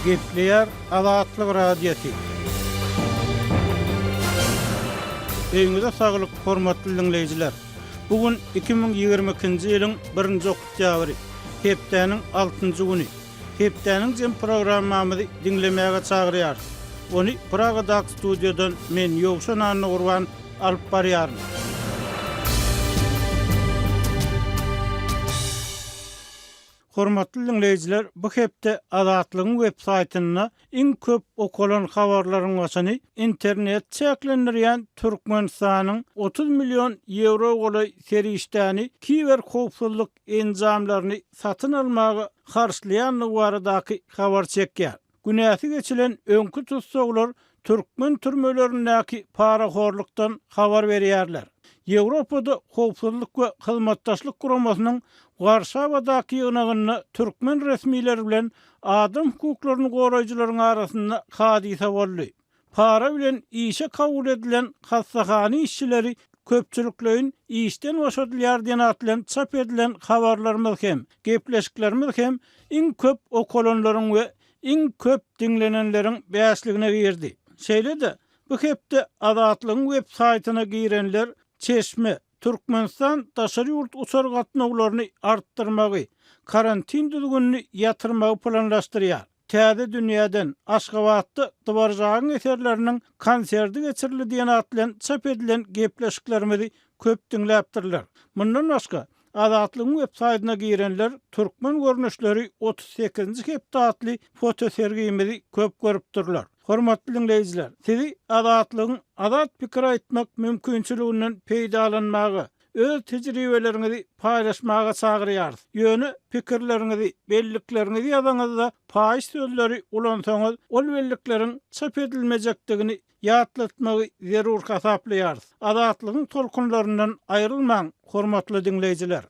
Gepleyer Azatlyk Radiosi. Öňüňizde saglyk, hormatly dinleýijiler. Bugün 2022-nji ýylyň 1-nji oktýabry, hepdeniň 6-njy güni. Hepdeniň jem programmamyzy dinlemäge çagyrýar. Ony Pragadak studiodan men Ýogşan Anny Gurban alyp barýaryn. Hormatly dinleýijiler, bu hepde Azatlygyň web saýtyna iň köp okulan habarlaryň başyny internet çäklendirýän Türkmenistanyň 30 milyon euro goly serişdäni kiber howpsuzlyk enjamlaryny satyn almagy harçlaýanlygy baradaky habar çekýär. Günäsi geçilen öňkü tutsaglar Türkmen türmelerindäki paraxorlukdan habar berýärler. Ýewropada howpsuzlyk we hyzmatdaşlyk guramasynyň Warşawadaky ýygynyny türkmen resmiýleri bilen adam hukuklaryny goraýjylaryň arasynda hadisa boldy. Para bilen işe kabul edilen hassahany işçileri köpçüliklerin işten boşadylýar diýen atlan çap edilen habarlarymyz hem, gepleşiklerimiz hem iň köp okulanlaryň we iň köp dinlenenleriň bäsligine girdi. Şeýle-de bu hepde Azatlygyň web saýtyna girenler Çeşme, Türkmenistan daşary ýurt uçar gatnawlaryny artdyrmagy, karantin düzgünini ýatyrmagy planlaşdyrýar. Täze dünýäden Aşgabatda Dwarjagyň eserleriniň konserdi geçirildi diýen atlan çap edilen gepleşiklerimizi köp dinläpdirler. Mundan başga Azatlygyň web saýtyna girenler türkmen görnüşleri 38-nji hepdatly foto sergimizi köp görüpdirler. Hormatly dinleýijiler, sizi Azatlygyň azat pikir aýtmak mümkinçiliginden peýdalanmagy, öz tejribeleriňizi paýlaşmaga çagyrýar. Ýöne pikirleriňizi, belliklerinizi ýazanyzda paýyş sözleri ulansaňyz, ol bellikleriň çap edilmejekdigini ýatlatmagy zerur hasaplaýar. Azatlygyň tolkunlaryndan aýrylmaň, hormatly dinleýijiler.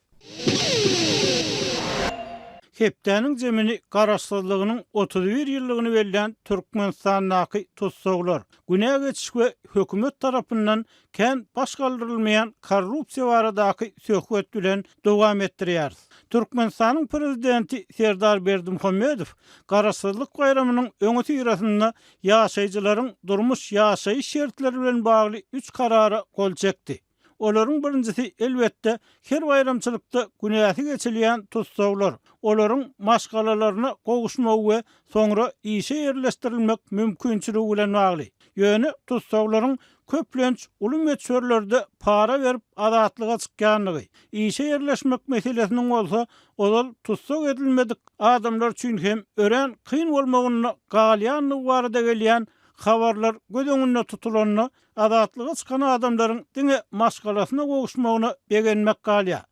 Hepdeniň jemini garaşsyzlygynyň 31 ýyllygyny bellän Türkmenistanyňky tutsaglar, günä geçiş we hökümet tarapyndan kän başgaldyrylmaýan korrupsiýa baradaky söhbet bilen dowam etdirýär. Türkmenistanyň prezidenti Serdar Berdimuhammedow garaşsyzlyk bayramynyň öňe tirasynda ýaşaýjylaryň durmuş ýaşaýyş şertleri bilen bagly 3 karara gol çekdi. Olaryň birinjisi elbetde her bayramçylykda günäsi geçilýän tutsaglar, olaryň maşgalalaryna gowuşmak we soňra işe ýerleşdirilmek mümkinçiligi bilen bagly. Ýöne tutsaglaryň köplenç uly meçhörlerde para berip azatlyga çykýanlygy, işe ýerleşmek meselesiniň bolsa, olal tutsag edilmedik adamlar üçin hem ören kyn bolmagyny galýanlygy barada gelýän habarlar göz öňünde tutulanyny azatlyga çykan adamlaryň diňe maşgalasyna gowuşmagyny begenmek galýar.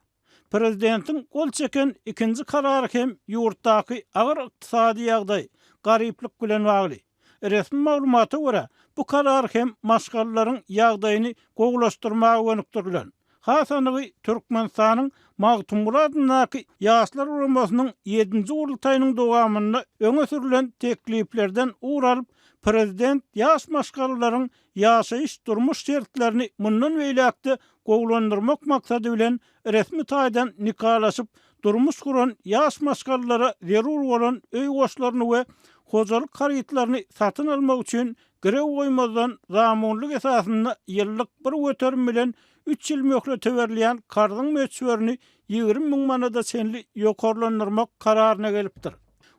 Prezidentiň gol çeken ikinji karary hem ýurtdaky agyr ykdysady ýagdaý, garyplyk bilen bagly. Resmi maglumata görä, bu karar hem maşgalaryň ýagdaýyny gowulaşdyrmagy gönükdirilen. Hasanygy Türkmenistanyň Magtumuradynaky ýaşlar uramasynyň 7-nji gurultaýynyň dowamyny öňe sürülen tekliplerden uğralyp prezident ýaş maşgalaryň ýaşaýyş durmuş şertlerini mundan beýlekde gowulandyrmak maksady bilen resmi taýdan nikalaşyp durmuş guran ýaş maşgalalara zerur bolan öý goşlaryny we hojalyk harytlaryny satyn almak üçin grew goýmazdan zamanlyk esasynda ýyllyk bir göterim bilen 3 ýyl möhlet berilýän kardyň meçhörüni 20 000 manada çenli ýokarlandyrmak kararyna gelipdir.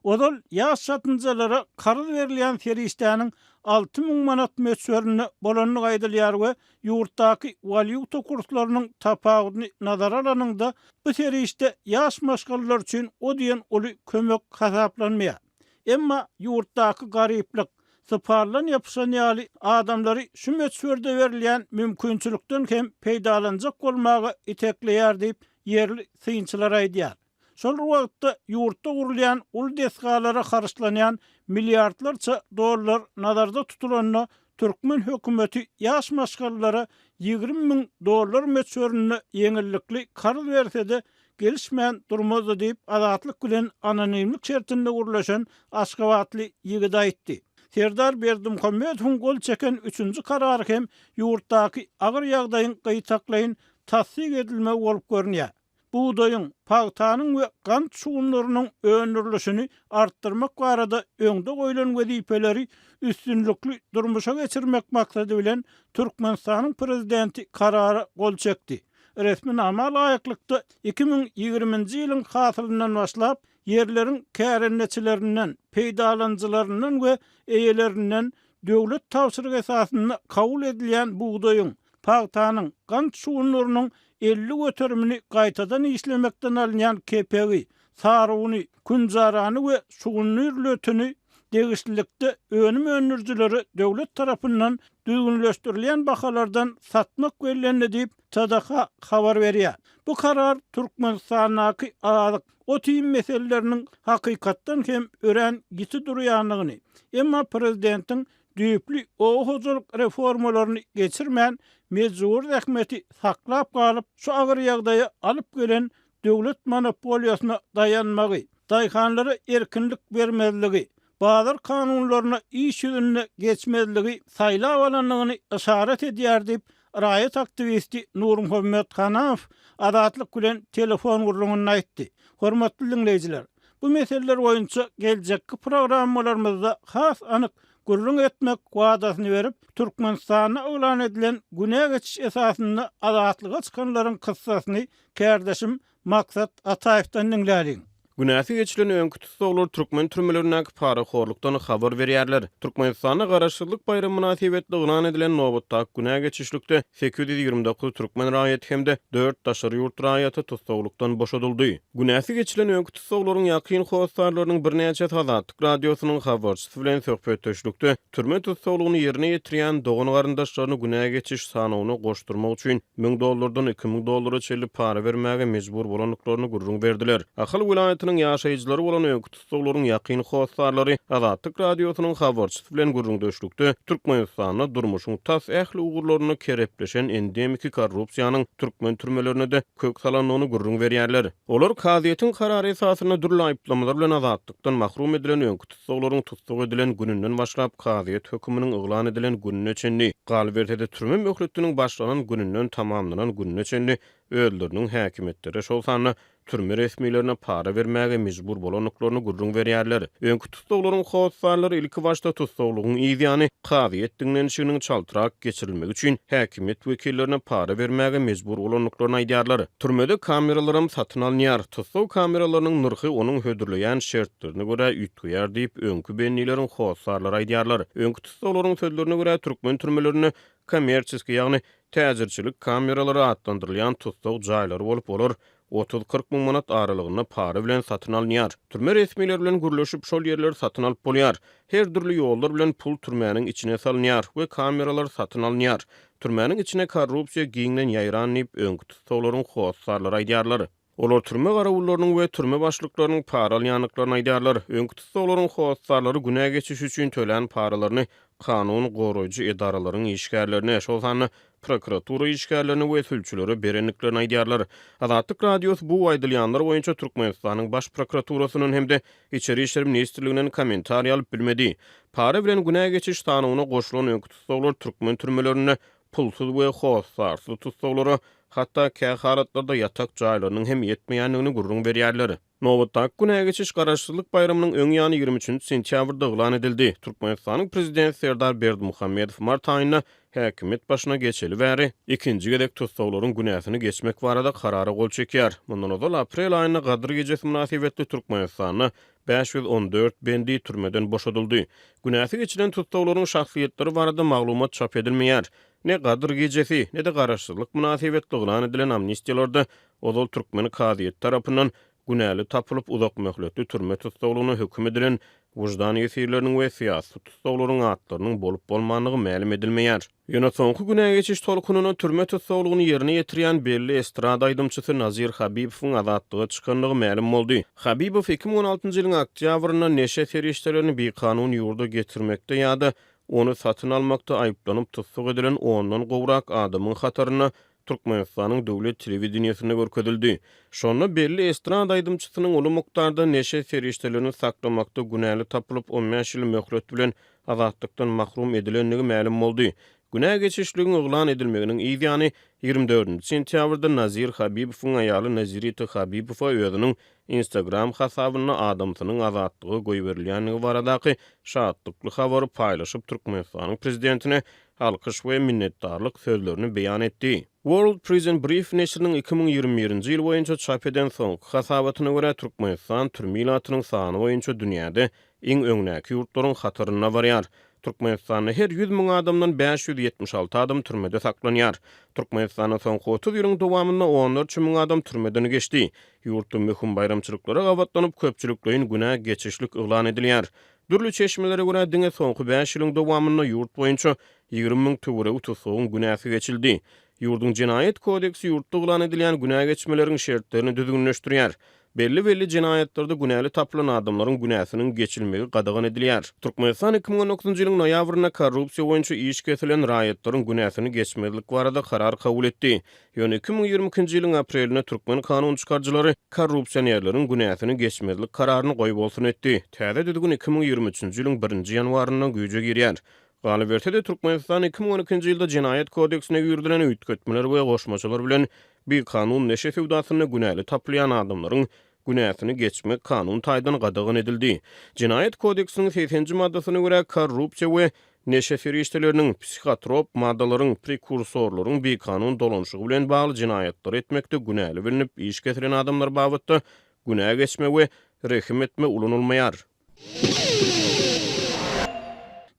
Odal ýaş satynjalara karyd berilýän serişdäniň 6 000 manat meçhörüne bolanyny gaýdylýar we ýurtdaky valyuta kurslarynyň tapagyny nazara alanyňda bu serişde ýaş maşgalalar üçin o diýen uly kömek hasaplanmaýar. Emma ýurtdaky garyplyk, syparlan ýapyşan ýaly adamlary şu meçhörde berilýän mümkinçilikden hem peýdalanjak bolmagy itekleýär diýip ýerli syňçylar aýdýar. Şol wagtda ýurtda gurulýan ul desgalara harçlanýan milliardlarça dollar nazarda tutulanyna Türkmen hökümeti ýaş maşgalalara 20 000 dollar meçhörüne ýeňillikli karyd berse-de gelişmän durmazdy diýip azatlyk bilen anonimlik şertinde gurulýan Aşgabatly ýigit aýtdy. Serdar Berdimuhammedow gol çeken 3-nji karary hem ýurtdaky agyr ýagdaýyň gaýtaklaýyn tasdik edilmegi bolup görünýär. buğdayın, pahtanyň we gant şugunlarynyň öňürlüşini artdyrmak barada öňde goýulan wezipeleri üstünlükli durmuşa geçirmek maksady bilen Türkmenistanyň prezidenti karara gol çekdi. Resmi nama laýyklykda 2020-nji ýylyň hasylyndan başlap yerlerin kärenneçilerinden, peýdalanjylaryndan we eýelerinden döwlet tapşyrygy esasynda kabul edilýän buğdaýyň, pahtanyň, gant şugunlarynyň 50 götürümini gaýtadan işlemekden alınýan KPG, sarygyny, kunjarany we şugunlyrlötüni degişlilikde önüm önürjüleri döwlet tarapyndan düýgünleşdirilýän bahalardan satmak wellenli diýip Sadaka habar berýär. Bu karar Türkmenistanyň azyk otym meseleleriniň hakykatdan hem ören giti durýanlygyny, emma prezidentiň düýpli oğuzluk reformalaryny geçirmän mezur rahmeti saklap galyp şu agyr ýagdaýa alyp gelen döwlet monopoliýasyna dayanmagy, daýhanlara erkinlik bermezligi, bazar kanunlaryna iş ýüzüne geçmezligi saýlap alanlygyny işaret edýär diýip raýat aktivisti Nurmuhammed Hanaw adatlyk bilen telefon gurulmagyny aýtdy. Hormatly dinleýijiler, bu meseleler boýunça geljekki programmalarymyzda has anyk gurulun etmek wadasyny berip, Türkmenistana öňden edilen güne geçiş esasynda adatlyga çykanlaryň kyssasyny kärdeşim Maksat Ataýewden dinläýin. Günäsi geçilen öňkü tutsaglar türkmen türmelerine para horlukdan habar berýärler. Türkmenistana garaşsyzlyk bayramy münasibetli ýylan edilen nowatda günä geçişlikde 829 türkmen raýaty hemde 4 daşary ýurt raýaty tutsaglykdan boşadyldy. Günäsi geçilen öňkü tutsaglaryň ýakyn howsalarlarynyň birnäçe Azatlyk radiosynyň habarçysy bilen söhbetdeşlikde türme tutsaglygyny ýerine ýetirýän dogan garandaşlaryny günä geçiş sanawyna goşdurmak üçin $1000 $2000 çelip para bermäge mejbur bolanlyklaryny gurrun berdiler. Ahal vilayatynyň ýaşaýjylary bolan öňkü tutsaglaryň ýakyn howsarlary Azatlyk radiosynyň habarçysy bilen gurrundaşlykda Türkmenistanyň durmuşyň tas ähli ugurlaryny kerepleşen endemiki korrupsiýanyň türkmen türmelerine de kök salanyny gurrun berýärler. Olar kaziýetiň karary esasyna durly aýplamalar bilen azatlykdan mahrum edilen öňkü tutsaglaryň tutsag edilen gününden başlap kaziýet höküminiň yglan edilen gününe çenli, galbertede türme möhletiniň başlanan gününden tamamlanan gününe çenli öýleriniň häkimetleri şol sany türme resmiýetlerine para bermäge mejbur bolanlyklaryny gurrun berýärler. Öňkü tutsaglaryň howsarlary ilki başda tutsaglygyň ýa-ni kaziýet dinlenişiniň çaltyrak geçirilmegi üçin häkimet wekillerine para bermäge mejbur bolanlyklaryny aýdýarlar. Türmede kameralarym satyn alınýar. Tutsag kameralarynyň nyrhy onuň hödürleýän şertlerine görä ýetýär diýip öňkü bennilerin howsarlary aýdýarlar. Öňkü tutsaglaryň sözlerine görä türkmen türmelerini kommersiýa ýa-ni täzirçilik kameralary adlandyrylýan tutsag jaýlary bolup bolar. 30-40 min manat aralygyna para bilen satyn alınýar. Türme resmiýetleri bilen gürleşip şol ýerleri satyn alyp bolýar. Her türlü ýollar bilen pul türmäniň içine salynýar we kameralar satyn alınýar. Türmäniň içine korrupsiýa giňlen ýaýranyp öňkü tutsaglaryň howsarlary aýdýarlar. Olar türme garawullarynyň we türme başlyklarynyň para alýanlyklaryny aýdýarlar. Öňkü tutsaglaryň howsarlary günä geçiş üçin tölen paralaryny kanun goraýjy edaralaryň işgärlerine şolsany prokuratura işgärlerini we sülçülere berenliklerini aýdýarlar. Azatlyk radiosy bu aýdylýanlar boýunça Türkmenistanyň baş prokuraturasynyň hemde İçeri işler ministrliginiň kommentariýa alyp bilmedi. Para bilen günä geçiş sanawyna goşulan öňkü tutsaglar türkmen türmelerine pulsuz we howsarsyz tutsaglary hatda käharatlarda yatak jaýlarynyň hem ýetmeýänligini gurrun berýärler. Nowatda günä geçiş garaşsyzlyk bayramynyň öň ýany 23 sentýabrda yglan edildi. Türkmenistanyň prezidenti Serdar Berdimuhammedow mart aýyna häkimet başyna geçeli bäri ikinji gedek tutsaglaryň günäsini geçmek barada karara gol çekýär. Mundan öňe aprel aýyna Gadyr gejesi münasibetli Türkmenistanyň 514 bendi türmeden boşadyldy. Günäsi geçilen tutsaglaryň şahsiýetleri barada maglumat çap edilmeýär. Ne Gadyr gejesi, ne de garaşsyzlyk münasibetli yglan edilen amnistiýalarda ozal türkmeni kaziýet tarapyndan günäli tapylyp uzak möhletli türme tutsaglygyna höküm edilen wujdan ýesirleriniň we syýasy tutsaglaryň atlarynyň bolup bolmanlygy ma'lum edilmeýär. Ýöne soňky günä geçiş tolkunyna türme tutsaglygyny ýerine ýetirýän belli estrada aýdymçysy Nazir Habibowyň azatlyga çykanlygy ma'lum boldy. Habibow 2016-njy ýylyň oktýabrynda neşe feriştelerini bir kanun ýurda getirmekde ýa-da onu satyn almakda aýyplanyp tutsag edilen 10-dan gowrak adamyň hataryna Türkmenistanyň döwlet telewizionyasynda görkezildi. Şonu belli estrada aýdymçysynyň uly mukdarda neşe feriştelerini saklamakda günäli tapylyp 15 ýyl möhlet bilen azatlykdan mahrum edilenligi ma'lum boldy. Günä geçişligiň oglan edilmeginiň ýany 24 sentýabrda Nazir Habibowyň aýaly Nazirity Habibowa özüniň Instagram hasabyna adamsynyň azatlygy goýberilýänligi baradaky şahatlykly habary paýlaşyp Türkmenistanyň prezidentine alkyş we minnetdarlyk sözlerini beýan etdi. World Prison Brief neşriniň 2021-nji ýyl boýunça çap eden soňky hasabatyna görä Türkmenistan türmilatynyň sany boýunça dünýäde iň öňnäki ýurtlaryň hataryna barýar. Türkmenistanda her 100 000 adamdan 576 adam türmede saklanýar. Türkmenistanyň soňky 30 ýylyň dowamynda 14 000 adam türmeden geçdi. Ýurtda möhüm bayramçylyklara gawatlanyp köpçüliklerin günä geçişlik ýylan edilýär. Dürli çeşmelere görä diňe soňky 5 ýylyň dowamynda ýurt boýunça 20 000 töwere tutsagyň günäsi geçildi. Ýurdun Jinayet kodeksi ýurtda ýylan edilen günä geçmeleriň şertlerini düzgünleşdirýär. Belli jinayetlarda günäli tapylan adamlaryň günäsiniň geçilmegi gadagan edilýär. Türkmenistan 2019-njy ýylyň noýabryna korrupsiýa boýunça iş kesilen raýatlaryň günäsini geçmezlik barada karar kabul etdi. Ýöne 2022-nji ýylyň apreline türkmen kanun çykarjylary korrupsionerleriň günäsini geçmezlik kararyny goýup bolsun etdi. Täze düzgün 2023-nji ýylyň 1-nji ýanwaryndan güýje girýär. Galibiyetde Türkmenistan 2012-nji ýylda Jinayet kodeksine ýürdilen üýtgetmeler we goşmaçylar bilen bir kanun neşe sewdasyny günäli taplayan adamlaryň günäsini geçmek kanun taýdan gadagan edildi. Jinayet kodeksiniň 80-nji maddasyna görä korrupsiýa we neşe ferişteleriniň psikotrop maddalaryň prekursorlaryň bir kanun dolanşygy bilen bagly jinayetler etmekde günäli bilinip iş getiren adamlar babatda günä geçme we rehim etme ulanylmaýar.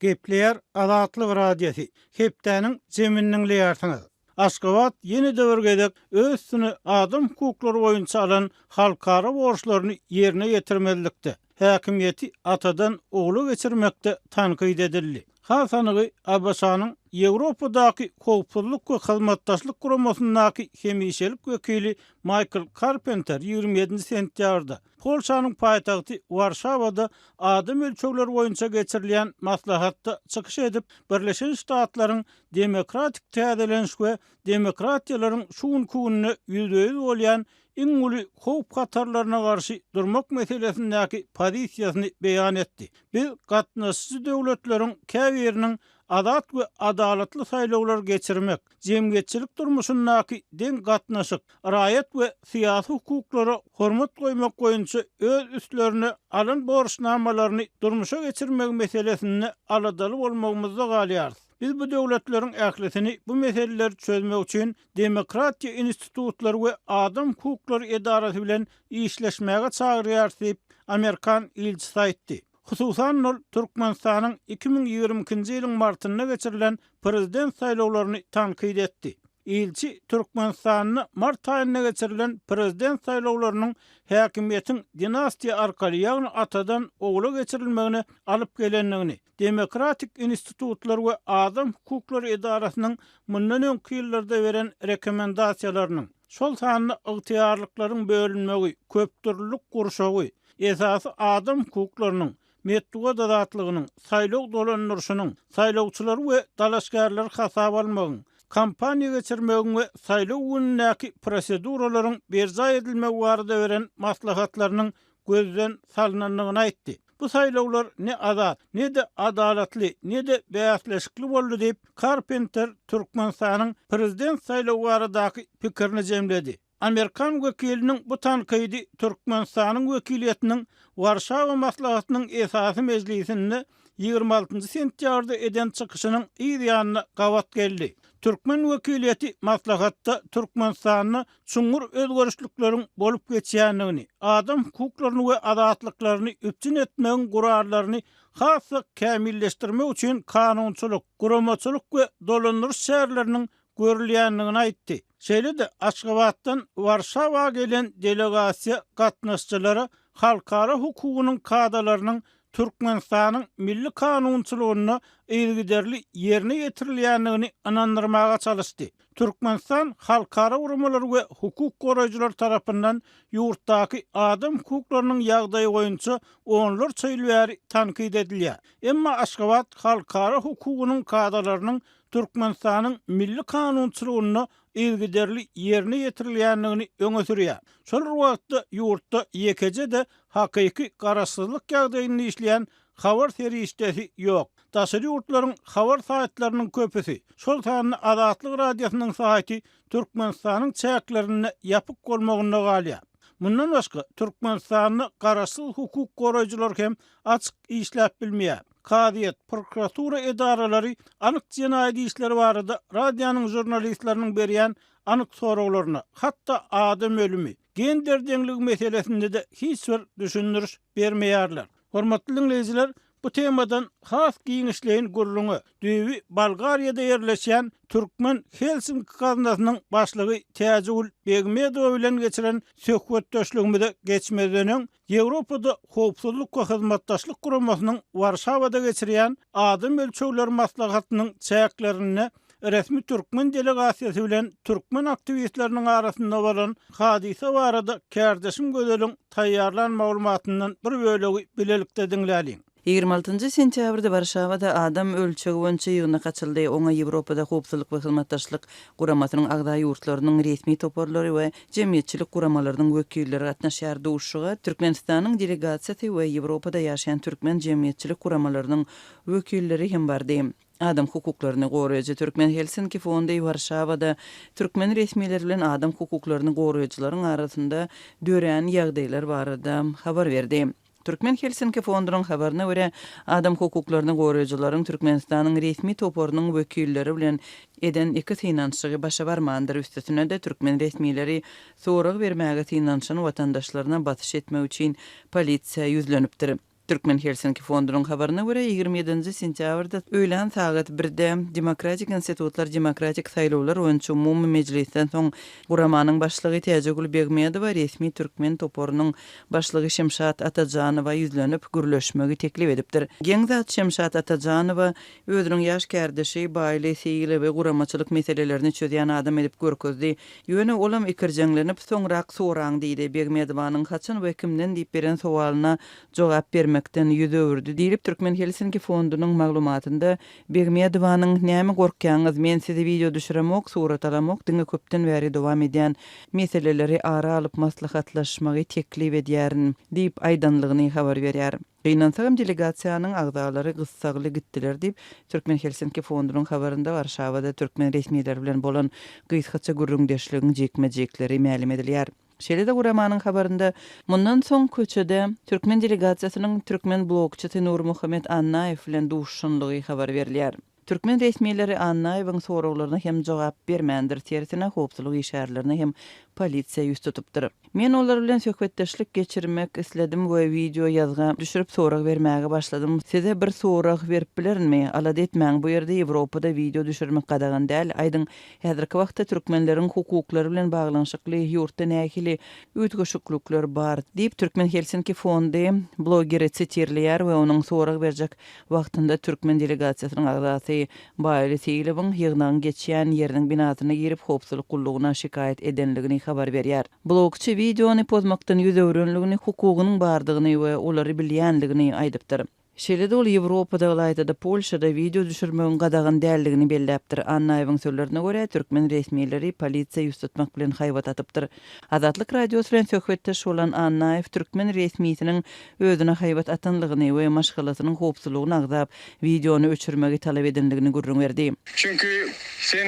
Gepleýär Azatlyk radiosi. Hepdäniň jeminiň leýarsyňyz. Aşgabat ýeni döwürgedek öz üstüne adam hukuklary boýunça alan halkara borçlaryny ýerine ýetirmezlikde. Häkimiýeti atadan ogly geçirmekde tanqid edildi. Hasanygy Abbasanyň Ýewropadaky howpsuzlyk we hyzmatdaşlyk guramasynyňky hemişelik wekili Michael Carpenter 27 sentýarda Polşanyň paýtagty Warşawada adam ölçegleri boýunça geçirilen maslahatda çykyş edip Birleşen Ştatlaryň demokratik täzeleniş we demokratiýalaryň şuňkuny ýüzüňiz bolýan iň uly howp hatarlaryna garşy durmak meselesindäki pozisiýasyny beýan etdi. Biz gatnaşyjy döwletleriň käbiriniň adat we adalatly saýlawlar geçirmek, jemgyýetçilik durmuşyndaky deň gatnaşyk, raýat we syýasy hukuklara hormat goýmak boýunça öz üstlerine alan borçnamalaryny durmuşa geçirmek meselesini aladaly bolmagymyzda galýar. Biz bu döwletleriň ählisini bu meseleleri çözmek üçin demokratiýa institutlary we adam hukuklary edarasy bilen işleşmäge çagyrýar diýip Amerikan ilçisi aýtdy. Hususan ol Türkmenistanyň 2022-nji ýylyň martynda geçirilen prezident saýlawlaryny tanqid etdi. Ilçi Türkmenistanyň mart aýynda geçirilen prezident saýlawlarynyň häkimiýetiň dinastiýa arkaly ýagny atadan ogly geçirilmegine alyp gelenligini, demokratik institutlar we adam hukuklary edarasynyň mundan öňki ýyllarda beren rekomendasiýalarynyň şol sanly ygtyýarlyklaryň bölünmegi, köpdürlük gurşagy, esasy adam hukuklarynyň metduga dadatlygynyň, saýlaw dolandyryşynyň, saýlawçylar we dalaşgarlar hasaba almagyň, kampaniýa geçirmegiň we saýlaw günündäki proseduralaryň berza edilmegi barada beren maslahatlarynyň gözden salynanlygyny aýtdy. Bu saýlawlar ne azat, ne de adalatly, ne de bäsleşikli boldy diýip Carpenter Türkmenistanyň prezident saýlawy baradaky pikirini jemledi. Amerikan wekiliniň bu tanqidi Türkmenistanyň wekiliýetiniň Warşawa maslahatynyň esasy meclisinde 26 sentýarda eden çykyşynyň ýygyanyna gawat geldi. Türkmen wekiliýeti maslahatda Türkmenistanyň çuňur özgörüşlikleriň bolup geçýänligini, adam hukuklaryny we adatlyklaryny üpçün etmegiň gurarlaryny hasy kämilleşdirmek üçin kanunçylyk, guramaçylyk we dolandyryş şäherleriniň görülýänligini aýtdy. Şeýle-de Aşgabatdan Warşawa gelen delegasiýa gatnaşçylary halkara hukugynyň kadalarynyň Türkmenistanyň milli kanunçylygyna ýergiderli ýerine ýetirilýänligini anandyrmaga çalışdy. Türkmenistan halkara urumlar we hukuk goraýjylar tarapyndan ýurtdaky adam hukuklarynyň ýagdaýy boýunça onlar çöýülýäri tanqid edilýär. Emma Aşgabat halkara hukugynyň kadalarynyň Türkmenistanyň milli kanunçylygyna ýergiderli ýerine ýetirilýänligini öňe sürýär. Şol wagtda ýurtda ýekece de hakyky garaşsyzlyk ýagdaýyny işleýän habar serişdesi yok. Daşary ýurtlaryň habar saatlarynyň köpüsi şol taýany Azatlyk radiosynyň sahaty Türkmenistanyň çäklerini ýapyk bolmagyna galýar. Mundan başga Türkmenistanyň garaşsyl hukuk goraýjylar hem açyk işläp bilmeýär. Kadyet, prokuratura edaralary anyk jenaýat işleri barada radionyň jurnalistleriniň berýän anyk soraglaryna, hatda adam ölümi, gender deňligi meselesinde de hiç bir düşündürüş bermeýärler. Hormatly dinleýijiler, bu temadan has giňişleýin gurrungy Düýbi Bolgariýada ýerleşýän Türkmen Helsinki gaznasynyň başlygy Täjegül Begmedow bilen geçiren söhbetdeşligimizde geçmeden Ýewropada howpsuzlyk we hyzmatdaşlyk guramasynyň Warşawada geçirýän adam ölçegleri maslahatynyň çäklerini resmi Türkmen delegasiýasy bilen Türkmen aktivistleriniň arasynda bolan hadise barada kärdeşim gözelin taýýarlan maglumatyndan bir bölegi bilelikde diňläliň. 26 sentýabrda Warşawada adam ölçegi boýunça ýygyna kaçyldy. Oňa Ýewropada howpsuzlyk we hyzmatdaşlyk guramasynyň agda ýurtlarynyň resmi toparlary we jemgyýetçilik guramalarynyň wekilleri gatnaşýar. Duşuga Türkmenistanyň delegasiýasy we Ýewropada ýaşaýan türkmen jemgyýetçilik guramalarynyň wekilleri hem bardy. Adam hukuklaryny goraýjy Türkmen Helsinki fondy Warşawada türkmen resmileri bilen adam hukuklaryny goraýjylaryň arasynda dörän ýagdaýlar barada habar berdi. Türkmen Helsinki fondunyň habaryna görä, adam hukuklaryny goraýjylaryň Türkmenistanyň resmi toparynyň wekilleri bilen eden iki synanşygy başa barmandyr. Üstesine de türkmen resmileri sorag bermäge synanşyny watandaşlaryna batyş etmek üçin polisiýa ýüzlenipdir. Türkmen Helsinki fondunyň habaryna görä 27 sentýabrda öýlen saat 1-de Demokratik institutlar demokratik saýlawlar öňçü umumy mejlisden soň guramanyň başlygy Täjegül Begmedow resmi türkmen toparynyň başlygy Şemşat Atajanowa ýüzlenip gürleşmegi teklip edipdir. Geňzat Şemşat Atajanowa özüniň ýaş kärdeşi, baýlysy we guramaçylyk meselelerini çözýän adam edip görkezdi. Ýöne olam ikirjeňlenip soňrak soraň diýdi. Begmedowanyň haçan we kimden diýip beren sowalyna jogap bermekden ýüze öwürdi diýip Türkmen Helsinki fondunyň maglumatynda Begmedowanyň näme gorkýaňyz, men sizi video düşüremok, surat alamok, diňe köpden bäri dowam edýän meseleleri ara alyp maslahatlaşmagy teklip edýärin diýip aýdanlygyny habar berýär. Gynansagyň delegasiýanyň agdalary gyssagly gitdiler diýip Türkmen Helsinki fondunyň habarynda Warşawada türkmen resmileri bilen bolan gysgaça gürrüňdeşligiň jekmejekleri ma'lum edilýär. Şeýle de guramanyň habarynda mundan soň köçede türkmen delegasiýasynyň türkmen blogçysy Nur Muhammed Annaýew bilen duşşunlygy habar berilýär. Türkmen resmileri Annaýewiň soraglaryna hem jogap bermändir, tersine howpsuzlyk işärlerini hem polisiýa ýüz tutupdyr. Men olar bilen söhbetdeşlik geçirmek isledim we video ýazga düşürip sorag bermäge başladym. Size bir sorag berip bilermi? Alad etmäň, bu ýerde Ýewropada video düşürmek gadagan däl. Aýdyň häzirki wagtda türkmenleriň hukuklary bilen baglanyşykly ýurtda nähili ütgüşüklükler bar diýip Türkmen Helsinki fondy blogeri sitirlýär we onuň sorag berjek wagtynda türkmen delegasiýasynyň agdasy baýlysy ýygnaň geçýän ýeriniň binasyna girip howpsuzlyk gullugyna şikaýet edenligini habar berýär. Blogçy videony pozmakdan ýüze öwrenligini, hukugynyň bardygyny we olary bilýänligini aýdypdyr. Şeýle-de ol Ýewropada Ýylaýda, Polşada video düşürmegiň gadagan däldigini belläpdir. Annaýewiň sözlerine görä, türkmen resmileri polisiýa ýüz tutmak bilen haýbat atypdyr. Azatlyk radiosy bilen söhbetdeş bolan Annaýew türkmen resmiýetiniň özüne haýbat atanlygyny we maşgalatynyň howpsuzlygyny agzap videony öçürmegi talap edenligini gurrun berdi. Çünkü sen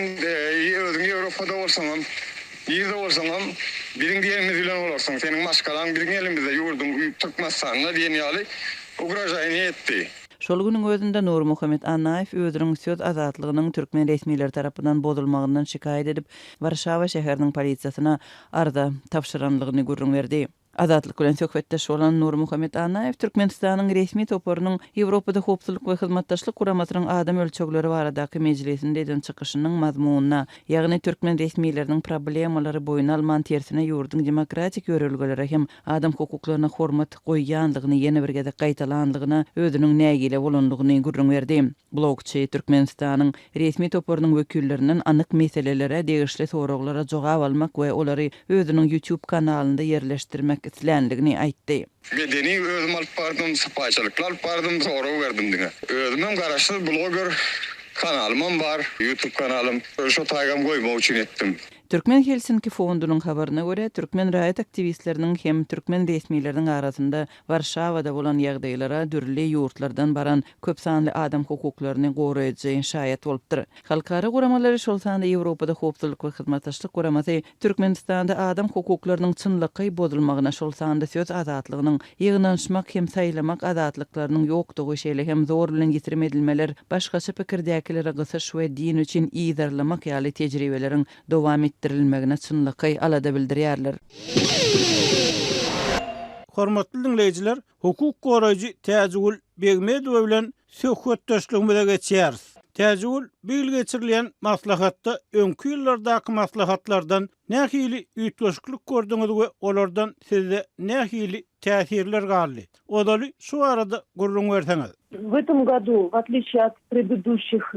özüň Ýewropada bolsaň, ýerde bolsaň, biriň diýenimiz bilen bolarsyň. Seniň maşgalan biriň elimizde ýurdun Türkmenistanyna diýen ýaly ugrażaýny etdi. Şol günüň özünde Nur Muhammed Annaýew özüniň söz azatlygynyň türkmen resmiýetleri tarapyndan bozulmagyndan şikaýet edip Warşawa şäheriniň polisiýasyna arda tapşyranlygyny gurrun berdi. Azatlyk bilen söhbetdeş bolan Nur Muhammed Annaýew Türkmenistanyň resmi toparynyň Ýewropada howpsuzlyk we hyzmatdaşlyk guramasynyň adam ölçegleri baradaky mejlisinde eden çykyşynyň mazmunyna, ýagny türkmen resmiýetleriniň problemalary boýuna alman tersine ýurduň demokratik ýörelgeleri hem adam hukuklaryna hormat goýýanlygyny ýene bir gede gaýtalanlygyna özüniň nägile bolanlygyny gurrun berdi. Blogçy Türkmenistanyň resmi toparynyň wekillerinden anyk meselelere, degişli soraglara jogap almak we olary özüniň YouTube kanalynda ýerleşdirmek islenligini aýtdy. Medeni özüm alyp bardym, sapaçylyklar alyp bardym, sorag berdim diňe. Özümem garaşly bloger kanalym bar, YouTube kanalym. Şo taýgam goýmak üçin etdim. Türkmen Helsinki Fondunyň habaryna görä, Türkmen raýat aktivistleriniň hem Türkmen resmiýetleriniň arasynda Warşawada bolan ýagdaýlara dürli ýurtlardan baran köp sanly adam hukuklaryny goraýjy inşaýat bolupdyr. Halkara guramalary şol sanda Ýewropada howpsuzlyk we hyzmatdaşlyk guramasy Türkmenistanda adam hukuklarynyň çynlygy bozulmagyna şol sanda söz azatlygynyň ýygnanşmak hem saýlamak azatlyklarynyň ýokdugy şeýle hem zor bilen getirmedilmeler başgaça pikirdäkilere gysyş we din üçin ýydarlamak ýaly tejribeleriň dowam etdirilmegine çynlygy alada bildirýärler. Hormatly dinleyijiler, hukuk goraýjy Täjegül Begmedow bilen söhbetdeşligimize geçýäris. Täjegül bir geçirilen maslahatda öňkü ýyllardaky maslahatlardan nähili üýtgeşiklik gördüňiz we olardan size nähili täsirler galdy. Odaly şu arada gurrun berseňiz. В этом году, в отличие от предыдущих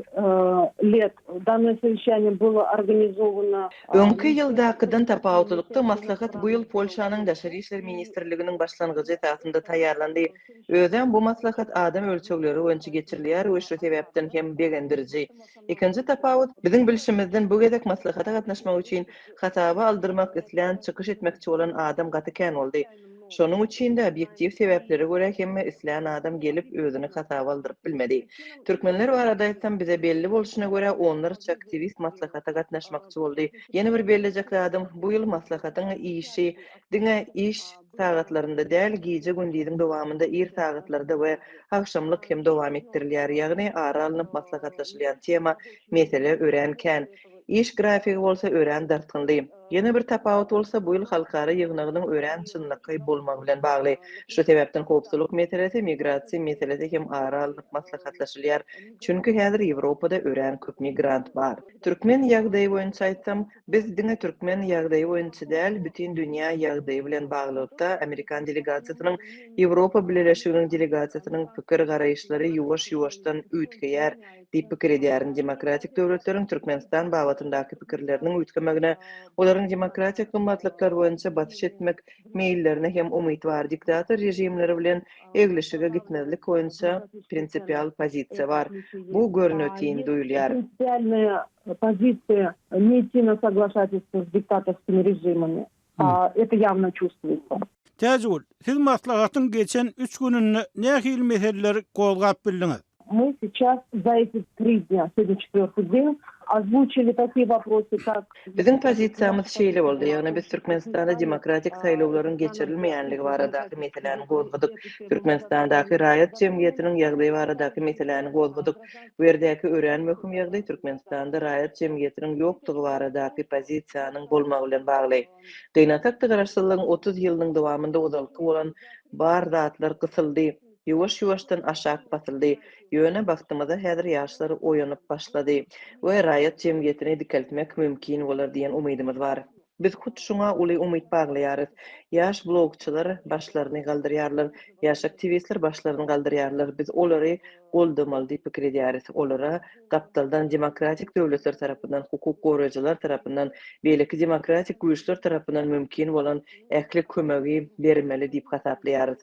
лет, данное совещание было организовано... Öňkü ýyldakydan tapawutlykda maslahat bu ýyl Polşanyň Daşary işler ministrliginiň başlangyjy esasynda taýýarlandy. Özem bu maslahat adam ölçegleri öňçe geçirilýär we şu sebäpden hem begendiriji. Ikinji tapawut biziň bilişimizden bu gedek maslahata gatnaşmak üçin hataba aldyrmak isleýän çykyş etmekçi bolan adam gaty kän boldy. Şonuň üçin de obyektiv sebäplere görä hemme isleýän adam gelip özüni hataba aldyryp bilmedi. Türkmenler barada aýtsam bize belli bolşuna görä onlarça aktivist maslahata gatnaşmakçy boldy. Ýene bir belli adam bu ýyl maslahatyň işi, diňe iş sagatlarynda däl, gije gündüziň dowamında ir sagatlarda we akşamlyk hem dowam etdirilýär. Ýagny ara alınıp maslahatlaşylýan tema, mesele öğrenken. İş grafigi bolsa öğren dartyndy. Ýene bir tapawut bolsa bu ýyl halkara ýygnagynyň öğren çynlygy bolmagy bilen bagly. Şu sebäpden howpsuzlyk meselesi, migrasiýa meselesi hem ara alınıp maslahatlaşylýar. Çünki häzir Ýewropada öğren köp migrant bar. Türkmen ýagdaýy boýunça aýtsam, biz diňe Türkmen ýagdaýy boýunça däl, bütün dünýä ýagdaýy bilen baglykda Amerikan delegasiýasynyň Ýewropa Birleşiginiň delegasiýasynyň pikir garaýşlary ýuwaş-ýuwaşdan üýtgeýär diýip pikir edýär. Demokratik döwletleriň Türkmenistan bagatyndaky pikirleriniň üýtgemegine, olaryň demokratik gymmatlyklar boýunça batyş etmek meýillerini hem umydwar diktator rejimleri bilen egleşige gitmezlik boýunça prinsipial pozisiýa bar. Bu görnötiň duýulýar. Принципиальная позиция не идти на соглашательство с диктаторскими режимами. Это явно чувствуется. Täjegül, siz maslahatyň geçen 3 gününde nähili meseleleri gozgap bildiňiz? Мы сейчас за эти 3 дня, сегодня 4-й день, озвучили такие вопросы, как... Bizim pozisiýamyz şeýle boldy. Ýagny biz Türkmenistanda demokratik saýlawlaryň geçirilmeýänligi baradaky meseleni gozgadyk. Türkmenistandaky raýat jemgyýetiniň ýagdaýy baradaky meseleni gozgadyk. Bu ýerdäki ören möhüm ýagdaý Türkmenistanda raýat jemgyýetiniň ýokdugy baradaky pozisiýanyň bolmagy bilen bagly. Gynatykdy garaşsyzlygyň 30 ýylynyň dowamında uzalky bolan bar zatlar gysyldy. Ýuwaş-ýuwaşdan aşak basyldy. Ýöne bagtymyza häzir ýaşlar oýanyp başlady we raýat jemgyýetini dikeltmek mümkin bolar diýen umydymyz bar. Biz hut şuňa uly umyd baglaýarys. Ýaş blogçylar başlaryny galdyrýarlar, ýaş aktivistler başlaryny galdyrýarlar. Biz olary goldamaly diýip pikir edýäris. Olara gapdaldan demokratik döwletler tarapyndan, hukuk goraýjylar tarapyndan, beýleki demokratik güýçler tarapyndan mümkin bolan ähli kömegi bermeli diýip hasaplaýarys.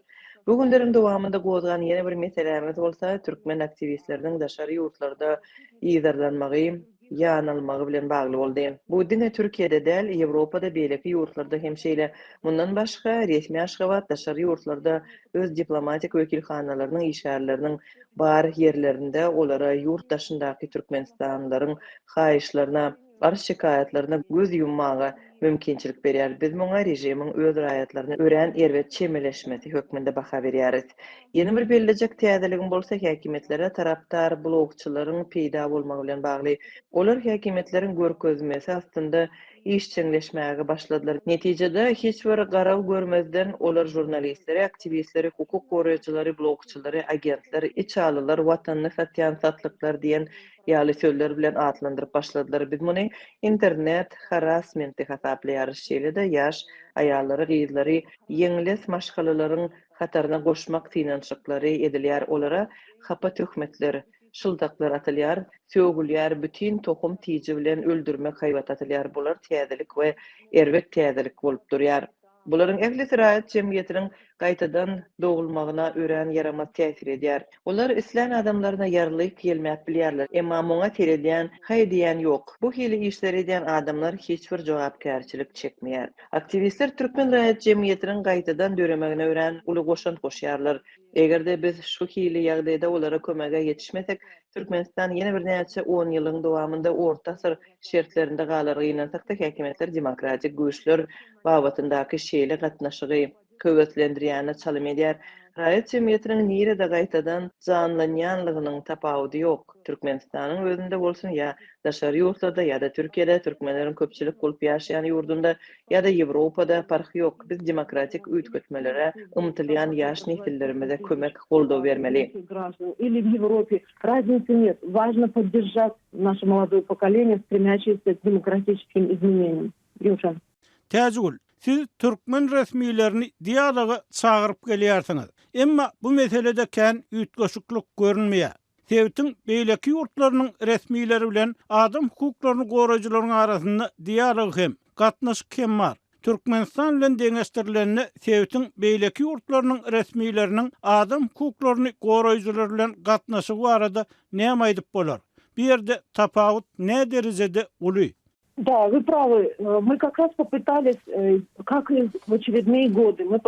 Bu günlerin dowamında gozgan ýene bir meselemiz bolsa, Türkmen aktivistleriniň daşary ýurtlarda ýydarlanmagy, ýanylmagy bilen bagly boldy. Bu diňe Türkiýede däl, Ýewropada beýleki ýurtlarda hem şeýle mundan başga resmi aşgabat daşary ýurtlarda öz diplomatik wekilhanalarynyň işgärleriniň bar ýerlerinde olara ýurtdaşyndaky Türkmenistanlylaryň haýyşlaryna, arş şikaýatlaryna göz yummagy mümkinçilik berýär. Biz muňa rejimiň öz raýatlaryny ören erwet çemeleşmesi hökmünde baha berýäris. Ýene bir belirlejek täzeligim bolsa häkimetlere taraptar blogçylaryň peýda bolmagy bilen bagly. Olar häkimetleriň görkezmesi aslında işçileşmäge başladylar. Netijede hiç bir garaw görmezden olar jurnalistleri, aktivistleri, hukuk goraýjylary, blogçylary, agentleri, içalylar, watanny satýan satlyklar diýen ýaly sözler bilen atlandyryp başladylar. Biz muny internet harassmenti hasaplaýarys. Şeýle-de ýaş aýallary, gyzlary ýeňles maşgalalaryň hatarına goşmak finanşyklary edilýär. Olara hapa töhmetler, şyldaklar atylýar, sögülýär, bütün tohum tiýji bilen öldürmek haýbat atylýar. Bular täzelik we erwek täzelik bolup durýar. Bularyň ehlisi raýat jemgyýetiniň gaýtadan dogulmagyna ören yaramaz täsir edýär. Olar islen adamlaryna ýarlyp gelmäp bilýärler, emma muňa teredýän, haý diýen ýok. Bu hili işler edýän adamlar hiç bir jogapkärçilik çekmeýär. Aktivistler Türkmen raýat jemgyýetiniň gaýtadan döremegine ören uly goşan goşýarlar. Egerde biz şu hili ýagdaýda olara kömege ýetişmesek, Türkmenistan ýene bir näçe 10 ýylyň dowamında orta asyr şertlerinde galar gynansak da häkimetler demokratik güýçler babatyndaky şeýle gatnaşygy köwetlendirýäne çalym edýär. Raýat jemgyýetiniň nirede gaýtadan janlanýanlygynyň tapawudy ýok. Türkmenistanyň özünde bolsun ýa daşary ýurtlarda ýa-da Türkiýede türkmenleriň köpçülik bolup ýaşaýan ýurdunda ýa-da Ýewropada fark ýok. Biz demokratik üýtgetmelere ymtylýan ýaş nesillerimize kömek goldaw bermeli. Или в Европе. Разницы нет. Важно поддержать наше молодое поколение, стремящееся к демократическим изменениям. Южан. Täzgül, siz türkmen resmiýetlerini dialoga çağırıp gelýärsiňiz. Emma bu meselede kän üýtgeşiklik görünmeýär. Sebätiň beýleki ýurtlarynyň resmiýetleri bilen adam hukuklaryny goraýjylaryň arasynda dialog hem gatnaşyk hem bar. Türkmenistan bilen deňeşdirilenine sebätiň beýleki ýurtlarynyň resmiýetleriniň adam hukuklaryny goraýjylar bilen gatnaşygy barada näme aýdyp bolar? Bir ýerde tapawut ne derejede uly? Да, вы правы. Мы как раз попытались, как и в очередные годы, мы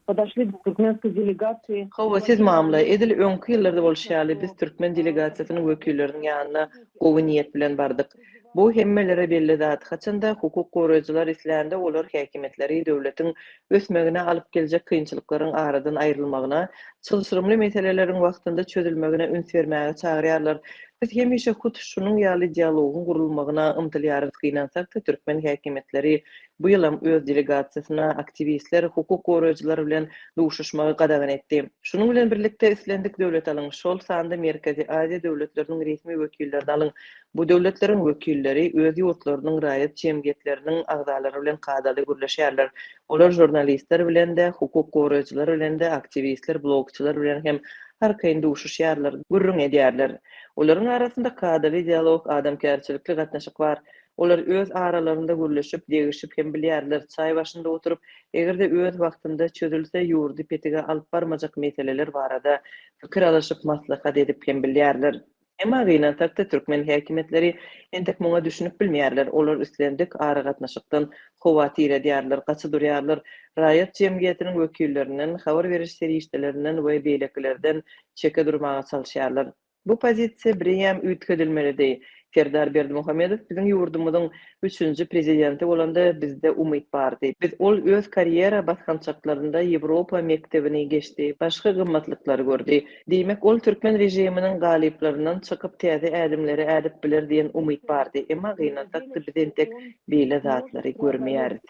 подошли к туркменской делегации. Hawa siz mamla edil öňkü ýyllarda bolşýaly biz türkmen delegatsiýasynyň wekilleriniň ýanyna gowy niýet bilen bardyk. Bu hemmelere belli zat. Haçanda hukuk goraýjylar isländi, olar häkimetleri döwletiň ösmegine alyp geljek kynçylyklaryň aradan aýrylmagyna, çylşyrymly meseleleriň wagtynda çözülmegine üns bermäge çagyrýarlar. Biz hemişe hut şunun ýaly dialogyň gurulmagyna ymtylýarys gynansak da türkmen häkimetleri bu ýylam öz delegasiýasyna aktivistler, hukuk goraýjylar bilen duşuşmagy gadagan etdi. Şunun bilen birlikde islendik döwlet alyň. Şol sanda Merkezi Aziýa döwletleriniň resmi wekilleri alyň. Bu döwletleriň wekilleri öz ýurtlarynyň raýat jemgyýetleriniň agzalary bilen kadaly gürleşýärler. Olar jurnalistler bilen de, hukuk goraýjylar bilen de, aktivistler, blogçylar bilen hem har kaýyn duşuşýarlar, gürrüň edýärler. Olaryň arasynda kadaly dialog, adamkärçilikli gatnaşyk bar. Olar öz aralarynda gürleşip, degişip hem bilýärler, çay başynda oturup, egerde öz wagtynda çözülse ýurdy petige alyp barmajak meseleler barada pikir alaşyp maslahat edip hem bilýärler. Emma gynansak da türkmen häkimetleri entek muňa düşünüp bilmeýärler. Olar üstlendik ara gatnaşykdan howatyr edýärler, gaçy durýarlar. Raýat jemgyýetiniň wekillerinden, habar beriş serişdelerinden we beýleklerden çeke durmaga çalşýarlar. Bu pozisiýa birem üýtgedilmeli. Serdar Berdimuhammedow biziň ýurdumyzyň 3-nji prezidenti bolanda bizde umyt bardy. Biz ol öz kariyera baskançaklaryna Ýewropa mektebini geçdi, başga gymmatlyklar gördi. Diýmek ol türkmen rejiminiň galyplaryndan çykyp täze ädimleri ädip biler diýen umyt bardy. Emma gynansak da biz entek beýle zatlary görmeýäris.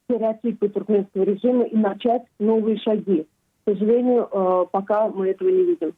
Стереотипы туркменского режима и начать новые шаги. К сожалению, пока мы этого не видим.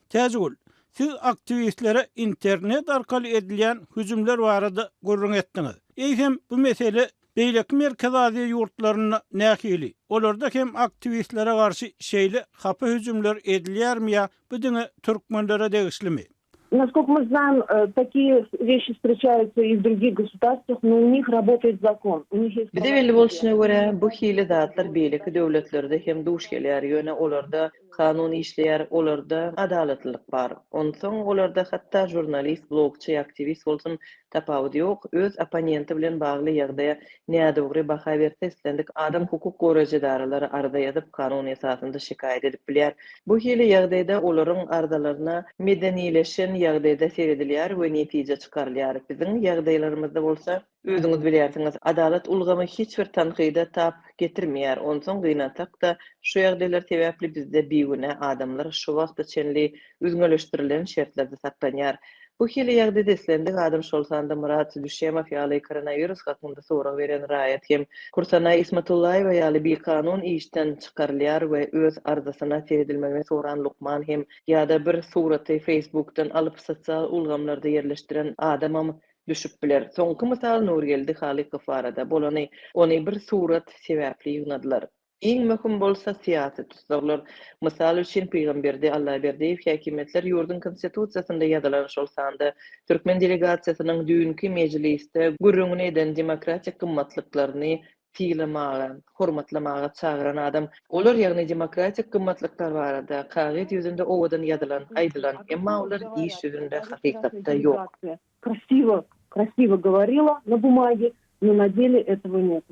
Täzgül, siz aktivistlere internet arkaly edilýän hüjümler barada gurrun etdiňiz. Eýsem bu mesele beýleki Merkezi Aziýa ýurtlaryna nähili. Olarda hem aktivistlere garşy şeýle hapa hüjümler edilýärmi ýa bu diňe türkmenlere degişlimi? Насколько мы знаем, такие вещи встречаются и в других государствах, но у них работает закон. У них есть... Bize belli bolşuna görä bu hili zatlar beýleki döwletlerde hem duş gelýär ýöne olarda kanun işleýär, olarda adalatlyk bar. Onsoň olarda hatda jurnalist, blogçy, aktivist bolsun tapawudy ýok. Öz oponenti bilen bagly ýagdaýa nädogry baha berse islendik adam hukuk goraýjylary arada ýazyp kanun esasynda şikaýet edip bilýär. Bu hili ýagdaýda olaryň ardalaryna medenileşen ýagdaýda seredilýär we netije çykarylýar. Biziň ýagdaýlarymyzda bolsa özüňiz bilýärsiňiz, adalet ulgamy hiç bir tanqyda tap getirmeýär. Onsoň gynansak da şu ýagdaýlar sebäpli bizde biýgüne adamlar şu wagtda çenli üzgünleşdirilen şertlerde saklanýar. Bu hili ýagdaýda islendik adam şolsanda Murat Düşemow ýaly koronavirus hakynda sorak beren raýat hem Kursanay Ismatullaýewa ýaly bir kanun işden çykarylýar we öz arzasyna seredilmegine soran Lukman hem ýa-da bir suraty Facebook'tan alyp sosial ulgamlarda yerleşdiren adamam düşüp biler. Soňky mysal Nurgeldi Halik Gafarada bolany ony bir surat sebäpli ýygnadylar. Iň möhüm bolsa siýasat tutarlar. Mysal üçin Peýgamberdi Allah berdiýip häkimetler ýurdun konstitusiýasynda ýazylan şol sanda türkmen delegasiýasynyň düňkü mejlisde gürrüňini eden demokratik gymmatlyklaryny fiilamaga, hormatlamaga çağıran adam. Olar ýagny demokratik gymmatlyklar barada kağıt ýüzünde owadan ýazylan, aýdylan, emma olar iş ýüzünde hakykatda ýok. Красиво говорила на бумаге, но на деле этого нет.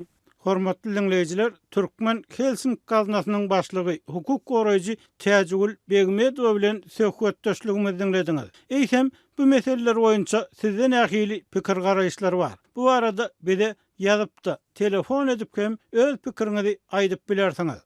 Hormatly dinleyijiler, Türkmen Helsinki gaznasynyň başlygy, hukuk goraýjy Täjegül Begmedow bilen söhbetdeşligimizi dinlediňiz. Eýsem, bu meseleler boýunça sizden ähili pikir garaýşlar bar. Bu arada bize ýazyp da telefon edip hem öz pikiriňizi aýdyp bilersiňiz.